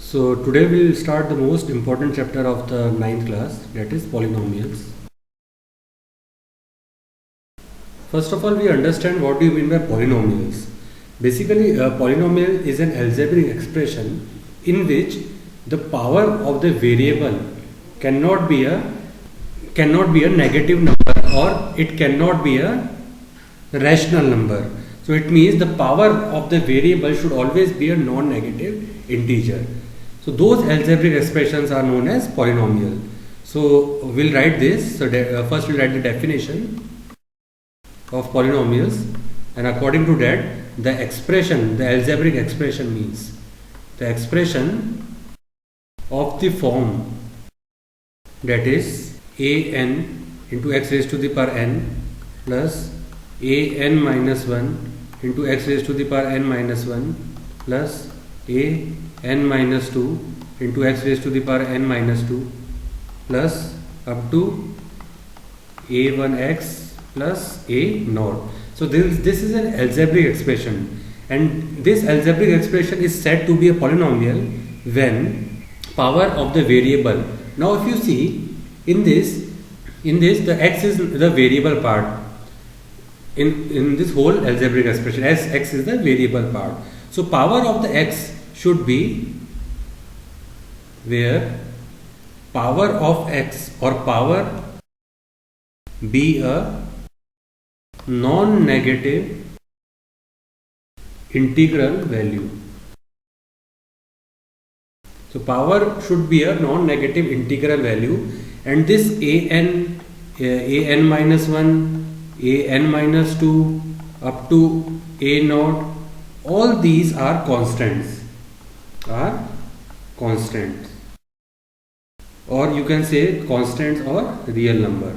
So today we will start the most important chapter of the ninth class, that is polynomials. First of all, we understand what do you mean by polynomials. Basically, a polynomial is an algebraic expression in which the power of the variable cannot be a negative number, or it cannot be a rational number. So it means the power of the variable should always be a non-negative integer. So those algebraic expressions are known as polynomial. So we'll write this. So first we'll write the definition of polynomials, and according to that, the algebraic expression means the expression of the form that is an into x raised to the power n plus an minus 1 into x raised to the power n minus 1 plus an minus 2 into x raised to the power n minus 2 plus up to a1x plus a naught. So this is an algebraic expression, and this algebraic expression is said to be a polynomial when power of the variable. Now if you see in this the x is the variable part in this whole algebraic expression, as x is the variable part. So power of the x should be where power of x or power be a non-negative integral value. So power should be a non-negative integral value, and this an minus 1, an minus 2 up to a naught, all these are constants, or you can say constants or real number.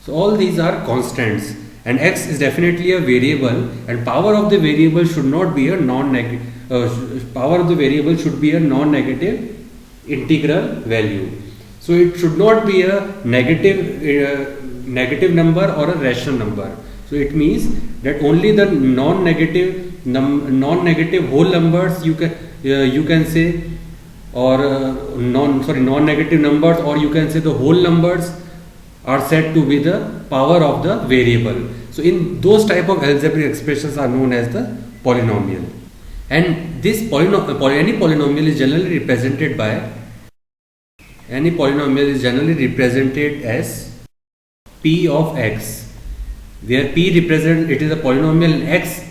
So all these are constants, and x is definitely a variable, and power of the variable should not be a non-negative. Power of the variable should be a non-negative integral value. So it should not be a negative number or a rational number. So it means that only the non-negative whole numbers you can say, or non-negative numbers, or you can say the whole numbers are said to be the power of the variable. So in those type of algebraic expressions are known as the polynomial. And this any polynomial is generally represented as p of x, where p represent it is a polynomial and x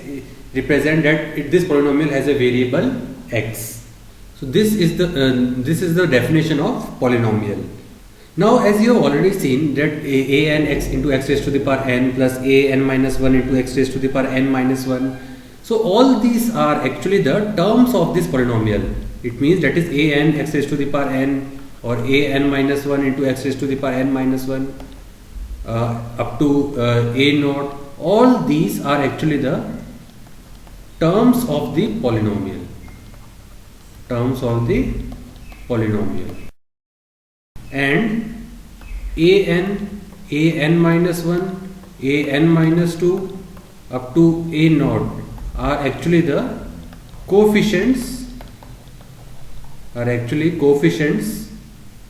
represent that this polynomial has a variable x. So this is the definition of polynomial. Now, as you have already seen that an x into x raised to the power n plus an minus 1 into x raised to the power n minus 1. So all these are actually the terms of this polynomial. It means that is an x raised to the power n, or an minus 1 into x raised to the power n minus 1 up to a naught. All these are actually the terms of the polynomial. And an minus 1, an minus 2 up to a naught are actually the coefficients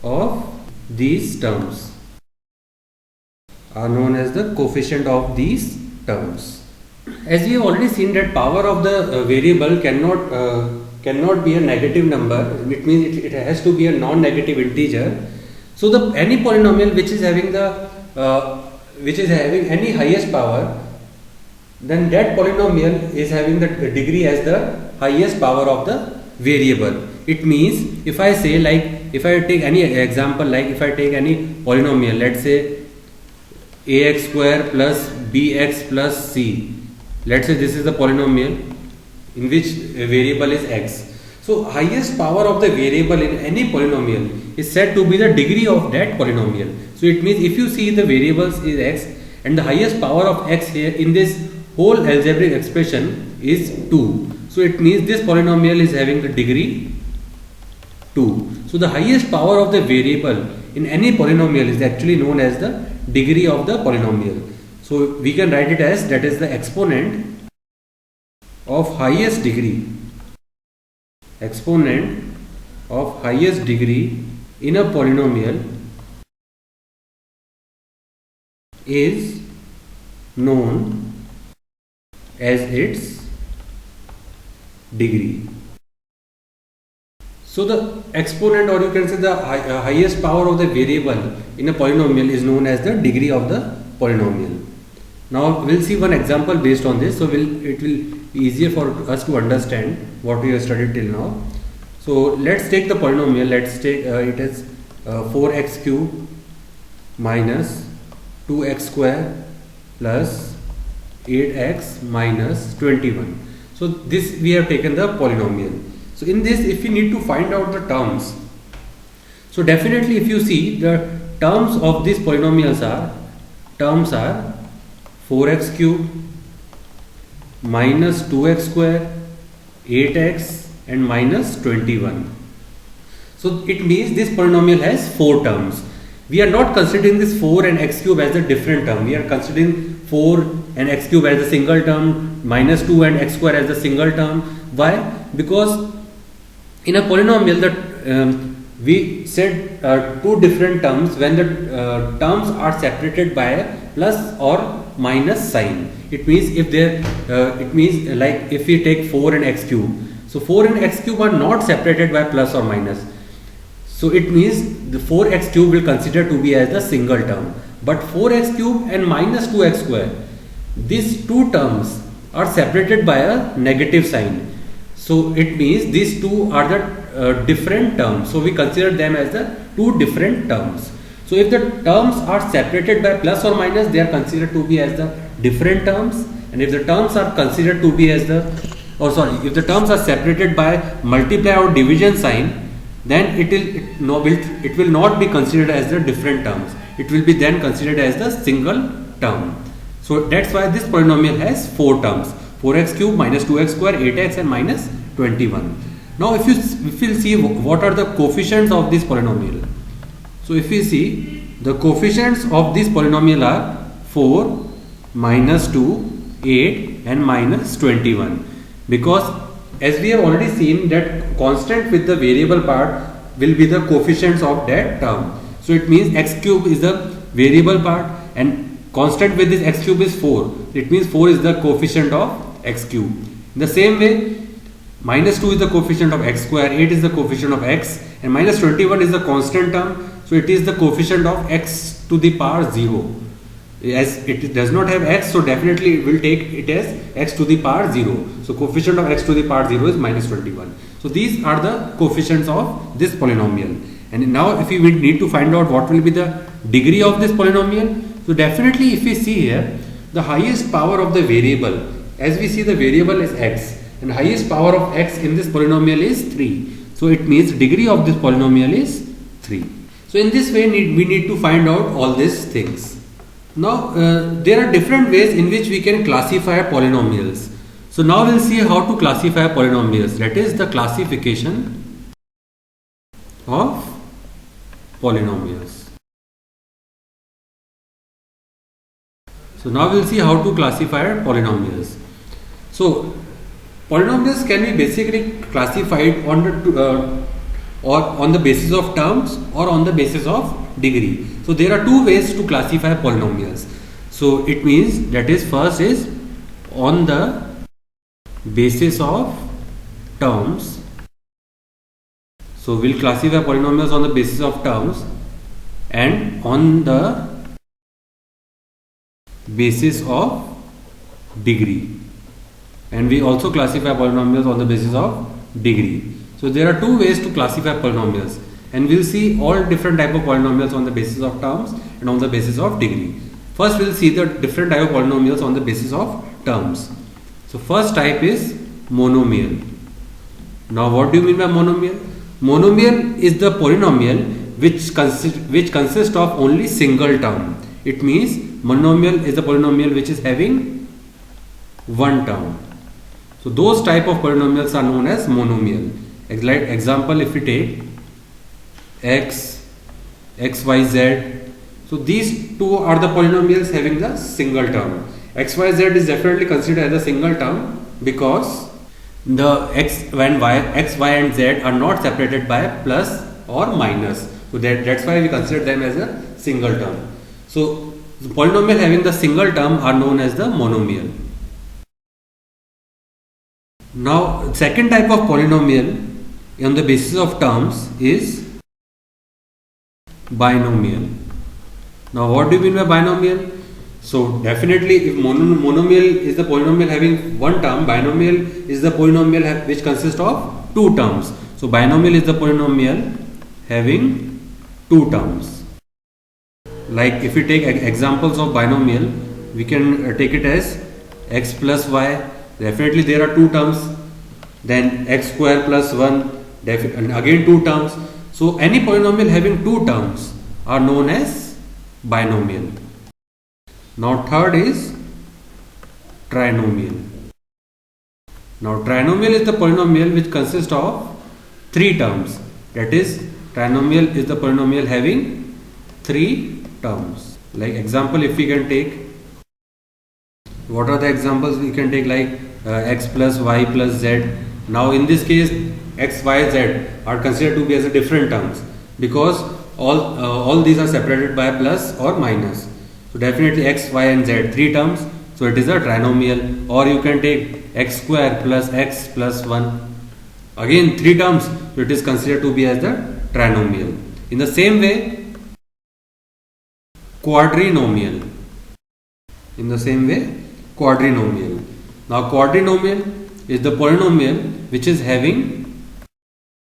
of these terms, are known as the coefficient of these terms. As we have already seen that power of the variable cannot be a negative number. It means it has to be a non-negative integer. So any polynomial which is having any highest power, then that polynomial is having the degree as the highest power of the variable. It means if I say, like, if I take any example, like if I take any polynomial, let's say ax square plus bx plus c. Let's say this is the polynomial in which a variable is x. So highest power of the variable in any polynomial is said to be the degree of that polynomial. So it means if you see the variables is x, and the highest power of x here in this whole algebraic expression is 2. So it means this polynomial is having the degree 2. So the highest power of the variable in any polynomial is actually known as the degree of the polynomial. So we can write it as, that is the exponent of highest degree, exponent of highest degree in a polynomial is known as its degree. So the exponent, or you can say the highest power of the variable in a polynomial, is known as the degree of the polynomial. Now we'll see one example based on this, so it will be easier for us to understand what we have studied till now. So let's take the polynomial. Let's take it as 4x cube minus 2x square plus 8x minus 21. So this we have taken the polynomial. So in this, if we need to find out the terms, so definitely if you see the terms of these polynomials are 4x cube minus 2x square, 8x and minus 21. So it means this polynomial has 4 terms. We are not considering this 4 and x cube as a different term. We are considering 4 and x cube as a single term, minus 2 and x square as a single term. Why? Because in a polynomial, we said 2 different terms when the terms are separated by a plus or minus sign. It means if like if we take 4 and x cube, so 4 and x cube are not separated by plus or minus. So it means the 4x cube will consider to be as the single term. But 4x cube and minus 2x square, these 2 terms are separated by a negative sign. So it means these 2 are the different terms. So we consider them as the 2 different terms. So if the terms are separated by plus or minus, they are considered to be as the different terms. And if the terms are considered to be as if the terms are separated by multiply or division sign, then it will not be considered as the different terms. It will be then considered as the single term. So that's why this polynomial has 4 terms: 4x cube minus 2x square, 8x and minus 21. Now if you see what are the coefficients of this polynomial. So if we see, the coefficients of this polynomial are 4, minus 2, 8 and minus 21. Because as we have already seen that constant with the variable part will be the coefficients of that term. So it means x cube is the variable part and constant with this x cube is 4. It means 4 is the coefficient of x cube. In the same way, minus 2 is the coefficient of x square, 8 is the coefficient of x and minus 21 is the constant term. So it is the coefficient of x to the power 0. As it does not have x, so definitely it will take it as x to the power 0. So coefficient of x to the power 0 is minus 21. So these are the coefficients of this polynomial. And now if we need to find out what will be the degree of this polynomial, so definitely if we see here, the highest power of the variable, as we see the variable is x, and highest power of x in this polynomial is 3. So it means degree of this polynomial is 3. So in this way we need to find out all these things. Now there are different ways in which we can classify polynomials. So now we'll see how to classify polynomials, that is the classification of polynomials. So now we'll see how to classify polynomials. So polynomials can be basically classified on the basis of terms or on the basis of degree. So there are 2 ways to classify polynomials. So it means that is, first is on the basis of terms. So we'll classify polynomials on the basis of terms and on the basis of degree. And we also classify polynomials on the basis of degree. So there are 2 ways to classify polynomials, and we'll see all different type of polynomials on the basis of terms and on the basis of degree. First we'll see the different type of polynomials on the basis of terms. So first type is monomial. Now what do you mean by monomial? Monomial is the polynomial which consists of only single term. It means monomial is the polynomial which is having one term. So those type of polynomials are known as monomial. Like example, if we take x, x, y, z. So these 2 are the polynomials having the single term. X, y, z is definitely considered as a single term because the x, y and z are not separated by plus or minus. So that's why we consider them as a single term. So the polynomial having the single term are known as the monomial. Now second type of polynomial on the basis of terms is binomial. Now what do you mean by binomial? So definitely if monomial is the polynomial having one term, binomial is the polynomial which consists of two terms. So binomial is the polynomial having two terms. Like if we take examples of binomial, we can take it as x plus y. Definitely there are two terms. Then x square plus 1, and again two terms. So any polynomial having two terms are known as binomial. Now third is trinomial. Now trinomial is the polynomial which consists of three terms. That is, trinomial is the polynomial having three terms. Like example, if we can take, what are the examples we can take? Like x plus y plus z. Now in this case x, y, z are considered to be as a different terms because all these are separated by plus or minus. So definitely x, y and z three terms, so it is a trinomial. Or you can take x square plus x plus 1, again three terms, so it is considered to be as the trinomial. In the same way quadrinomial. In the same way quadrinomial. Now quadrinomial is the polynomial which is having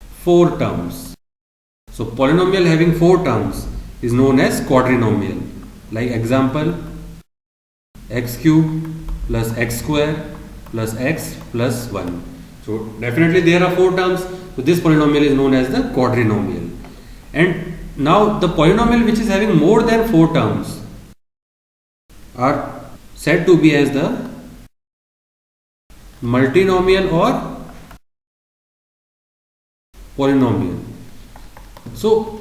four terms. So polynomial having four terms is known as quadrinomial. Like example, x cube plus x square plus x plus 1. So definitely there are four terms. So this polynomial is known as the quadrinomial. And now the polynomial which is having more than four terms are said to be as the multinomial or polynomial. So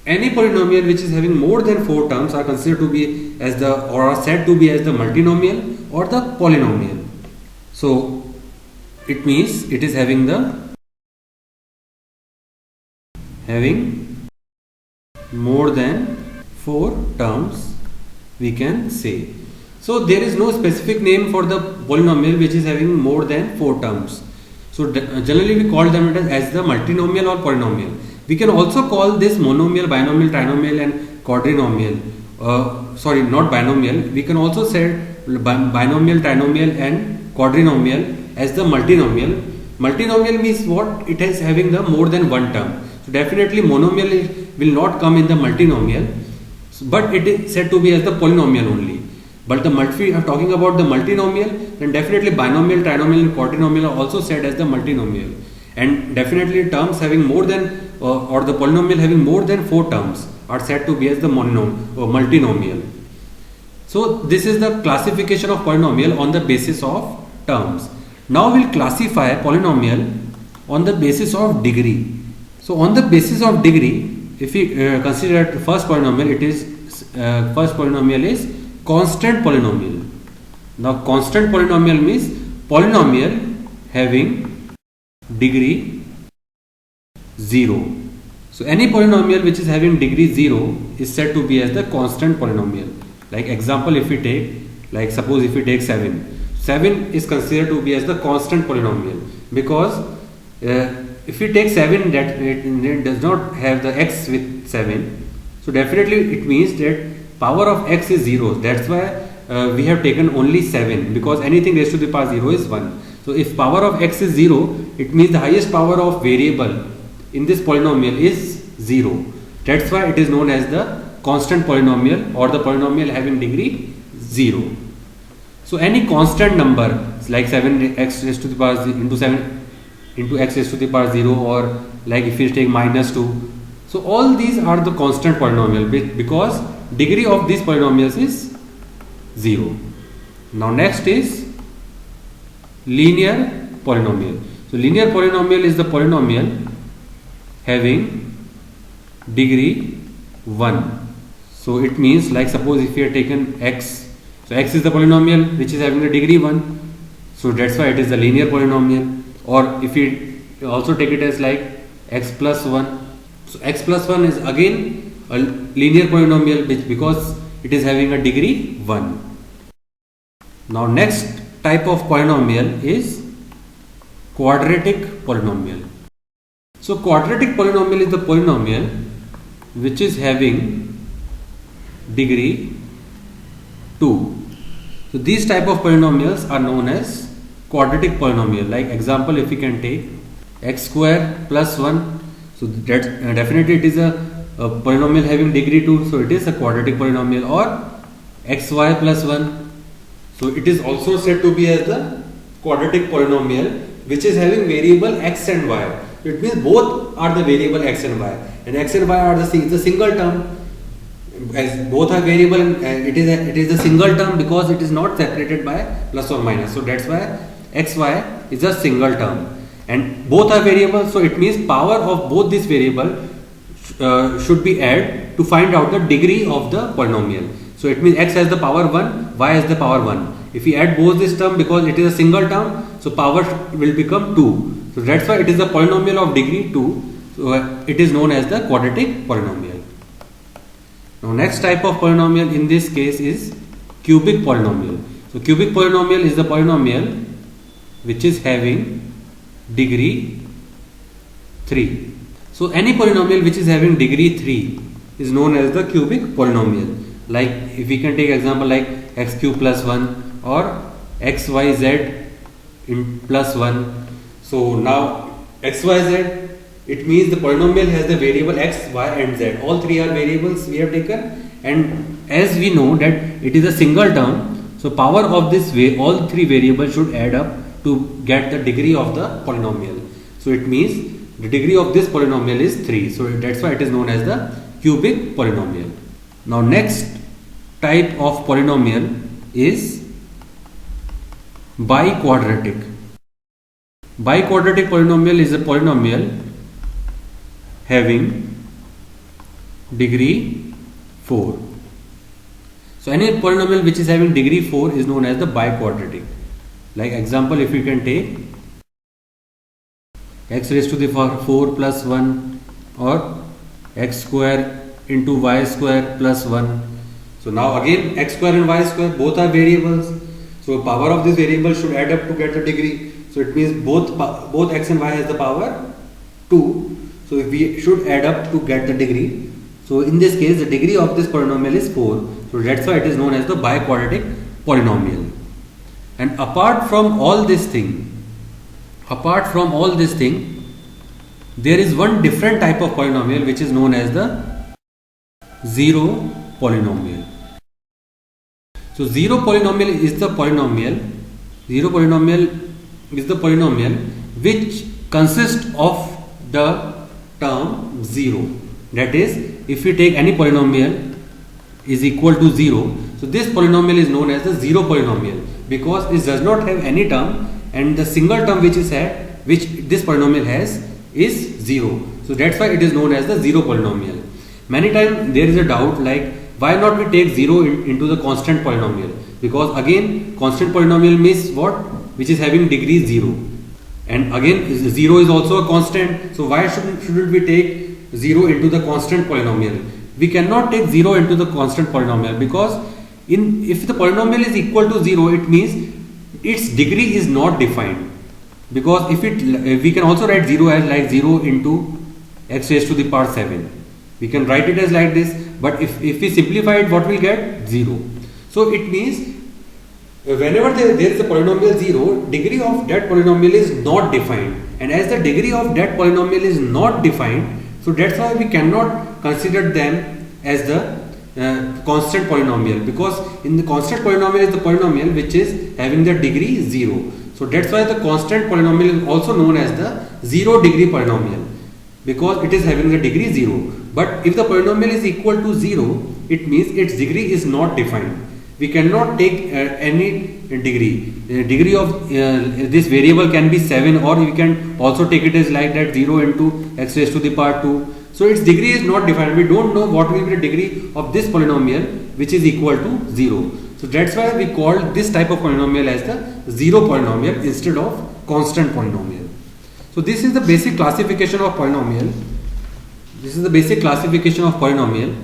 any polynomial which is having more than four terms are considered to be as the, or are said to be as the multinomial or the polynomial. So it means it is having more than four terms, we can say. So there is no specific name for the polynomial which is having more than four terms. So generally we call them as the multinomial or polynomial. We can also call this monomial, binomial, trinomial and quadrinomial. Sorry, not binomial. We can also say binomial, trinomial and quadrinomial as the multinomial. Multinomial means what? It is having the more than one term. So definitely monomial will not come in the multinomial, but it is said to be as the polynomial only. But if we are talking about the multinomial, then definitely binomial, trinomial and quadrinomial are also said as the multinomial. And definitely terms having more than or the polynomial having more than four terms are said to be as the multinomial. So this is the classification of polynomial on the basis of terms. Now we'll classify polynomial on the basis of degree. So on the basis of degree, if we consider the first polynomial, first polynomial is constant polynomial. Now constant polynomial means polynomial having degree 0. So any polynomial which is having degree 0 is said to be as the constant polynomial. Like example, if we take, like suppose if we take 7 is considered to be as the constant polynomial, because if we take 7 that it does not have the x with 7, so definitely it means that power of x is 0. That's why we have taken only 7, because anything raised to the power 0 is 1. So if power of x is 0, it means the highest power of variable in this polynomial is 0. That's why it is known as the constant polynomial or the polynomial having degree 0. So any constant number like 7x raised to the power into 7 into x raised to the power 0, or like if you take minus 2. So all these are the constant polynomial because degree of these polynomials is 0. Now next is linear polynomial. So linear polynomial is the polynomial having degree 1. So it means, like suppose if we have taken x, so x is the polynomial which is having a degree 1, so that's why it is the linear polynomial. or if we also take it as like x plus 1. So x plus 1 is again a linear polynomial because it is having a degree 1. Now next type of polynomial is quadratic polynomial. So quadratic polynomial is the polynomial which is having degree 2. So these type of polynomials are known as quadratic polynomial. Like example, if we can take x square plus 1, so that definitely it is a polynomial having degree 2, so it is a quadratic polynomial. Or xy plus 1, so it is also said to be as the quadratic polynomial which is having variable x and y. It means both are the variable x and y, and x and y are the single term. As both are variable, and it is a single term because it is not separated by plus or minus. So that's why xy is a single term, and both are variable. So it means power of both these variable should be added to find out the degree of the polynomial. So it means x has the power 1, y has the power 1. If we add both this term, because it is a single term, so power will become 2. So that's why it is a polynomial of degree 2. So it is known as the quadratic polynomial. Now next type of polynomial in this case is cubic polynomial. So cubic polynomial is the polynomial which is having degree 3. So any polynomial which is having degree 3 is known as the cubic polynomial. Like if we can take example like x cube plus 1 or xyz in plus 1. So now xyz, it means the polynomial has the variable x, y and z. All three are variables we have taken, and as we know that it is a single term, so power of this way all three variables should add up to get the degree of the polynomial. So it means the degree of this polynomial is 3. So that's why it is known as the cubic polynomial. Now next type of polynomial is biquadratic. Biquadratic polynomial is a polynomial having degree 4. So any polynomial which is having degree 4 is known as the biquadratic. Like example, if you can take x raised to the power 4 plus 1 or x square into y square plus 1. So now again x square and y square both are variables. So power of this variable should add up to get the degree. So it means both x and y has the power 2. So we should add up to get the degree. So in this case the degree of this polynomial is 4. So that's why it is known as the biquadratic polynomial. And apart from all this thing, there is one different type of polynomial which is known as the zero polynomial. So zero polynomial is the polynomial which consists of the term 0. That is, if we take any polynomial is equal to 0, so this polynomial is known as the zero polynomial because it does not have any term, and the single term which this polynomial has is 0. So that's why it is known as the zero polynomial. Many times there is a doubt like why not we take 0 into the constant polynomial, because again constant polynomial means what, which is having degree 0, and again 0 is also a constant. So why shouldn't we take 0 into the constant polynomial? We cannot take 0 into the constant polynomial because if the polynomial is equal to 0, it means its degree is not defined. Because if we can also write 0 as like 0 into x raised to the power 7. We can write it as like this, but if we simplify it, what we get? 0. So it means whenever there is a polynomial 0, degree of that polynomial is not defined, and as the degree of that polynomial is not defined, so that's why we cannot consider them as the constant polynomial, because in the constant polynomial is the polynomial which is having the degree 0. So that's why the constant polynomial is also known as the 0 degree polynomial, because it is having the degree 0. But if the polynomial is equal to 0, it means its degree is not defined. We cannot take any degree. The degree of this variable can be 7, or we can also take it as like that 0 into x raised to the power 2. So its degree is not defined. We don't know what will be the degree of this polynomial which is equal to 0. So that's why we call this type of polynomial as the zero polynomial instead of constant polynomial. So this is the basic classification of polynomial. This is the basic classification of polynomial.